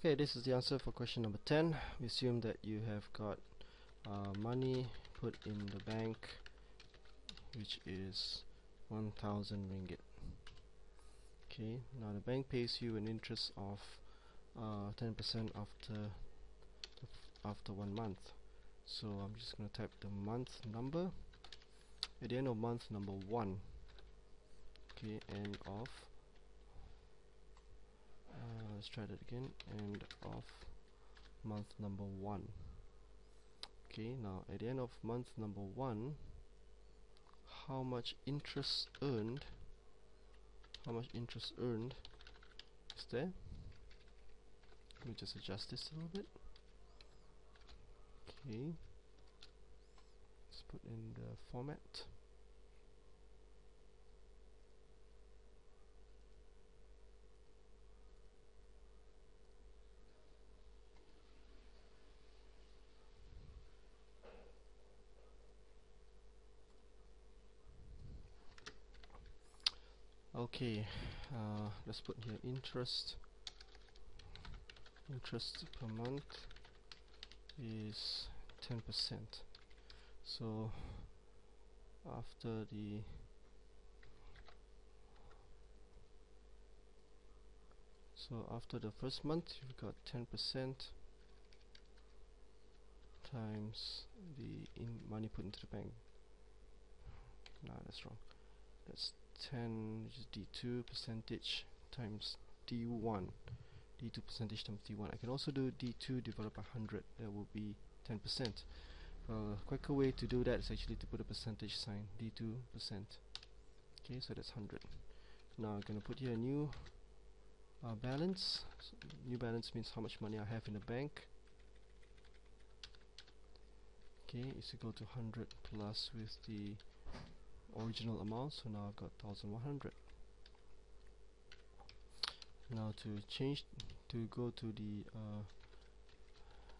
Okay, this is the answer for question number 10. We assume that you have got money put in the bank, which is 1,000 ringgit. Okay, now the bank pays you an interest of 10% after 1 month. So I'm just going to type the month number at the end of month number 1. Okay, end of let's try that again, end of month number 1. Okay, now at the end of month number 1, how much interest earned is there? Let me just adjust this a little bit. Okay, let's put in the format. Okay, let's put here interest per month is 10%. So after the first month, you've got 10% times the money put into the bank. No, that's wrong. That's 10, which is D2 percentage times D1. D2 percentage times D1. I can also do D2 divided by 100. That will be 10%. A quicker way to do that is actually to put a percentage sign, D2%. Okay, so that's 100. Now I'm going to put here a new balance. So new balance means how much money I have in the bank. Okay, is equal to 100 plus with the original amount, so now I've got 1,100. Now to go to the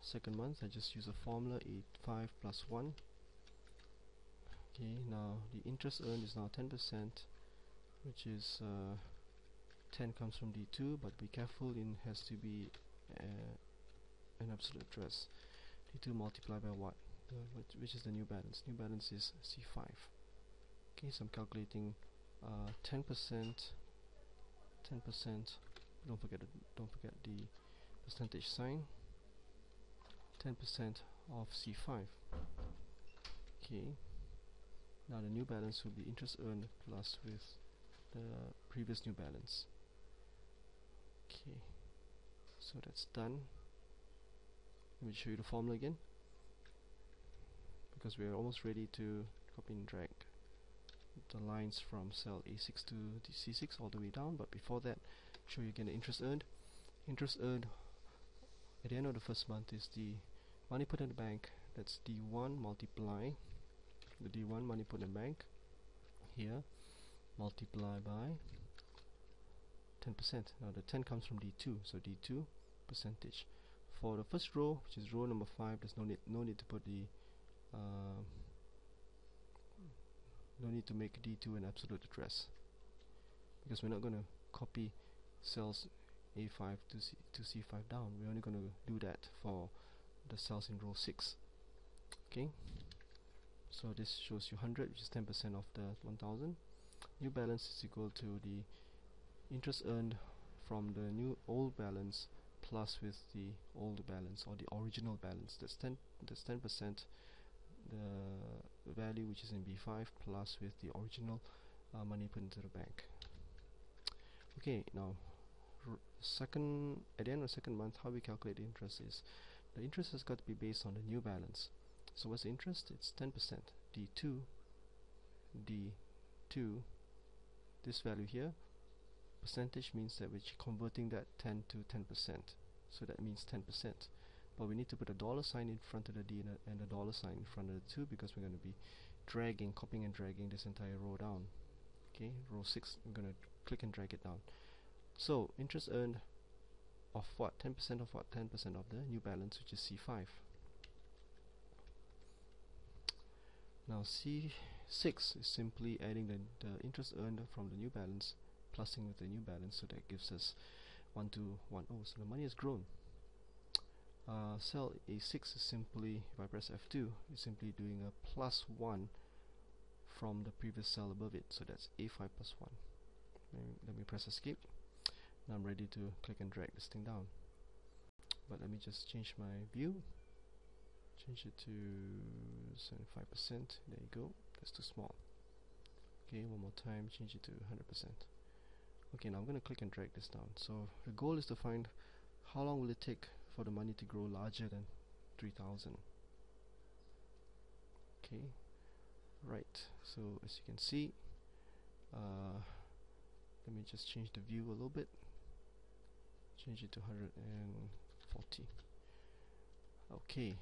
second month, I just use a formula, 85 plus 1. Okay, now the interest earned is now 10%, which is 10 comes from D2, but be careful, it has to be an absolute address. D2 multiplied by what? Which is the new balance? New balance is C5. Okay, so I'm calculating 10%. Don't forget the percentage sign. 10% of C5. Okay. Now the new balance will be interest earned plus with the previous new balance. Okay. So that's done. Let me show you the formula again, because we are almost ready to copy and drag the lines from cell A6 to the C6 all the way down. But before that, show you again the interest earned. Interest earned at the end of the first month is the money put in the bank. That's D1 multiply the D1 money put in the bank here, multiply by 10%. Now the 10 comes from D2, so D2 percentage. For the first row, which is row number 5, there's no need to put the no need to make D2 an absolute address, because we're not going to copy cells A5 to C5 down. We're only going to do that for the cells in row 6. Okay, so this shows you 100, which is 10% of the 1,000. New balance is equal to the interest earned from the old balance plus with the old balance, or the original balance. That's 10%. The value which is in B5 plus with the original money put into the bank. Okay, now at the end of the second month, how we calculate the interest is, the interest has got to be based on the new balance. So what's the interest? It's 10%. D2, this value here, percentage means that we're converting that 10 to 10%. So that means 10%. But we need to put a dollar sign in front of the D and a dollar sign in front of the 2, because we're going to be copying and dragging this entire row down. Okay, row 6, I'm going to click and drag it down. So interest earned of what? 10% of what? 10% of the new balance, which is C5. Now C6 is simply adding the interest earned from the new balance, plusing with the new balance, so that gives us 1210. So the money has grown. Cell A6 is simply, if I press F2, is simply doing a +1 from the previous cell above it, so that's A5 plus 1. Let me press escape. Now I'm ready to click and drag this thing down. But let me just change my view, change it to 75%. There you go, that's too small. Okay, one more time, change it to 100%. Okay, now I'm going to click and drag this down. So the goal is to find how long will it take for the money to grow larger than 3000. Okay, right, so as you can see, let me just change the view a little bit, change it to 140. Okay,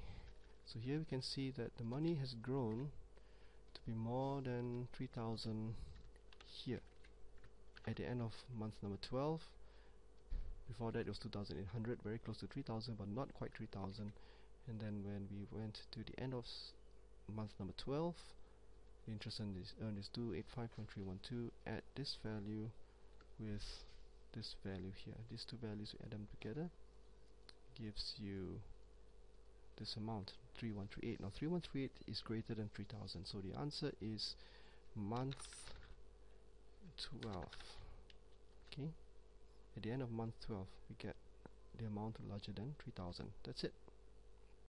so here we can see that the money has grown to be more than 3000 here at the end of month number 12. Before that it was 2800, very close to 3000 but not quite 3000. And then when we went to the end of month number 12, the interest earned is 285.312. Add this value with this value here, these two values, we add them together, gives you this amount, 3138. Now 3138 is greater than 3000, so the answer is month 12. Okay, at the end of month 12 we get the amount larger than 3000. That's it.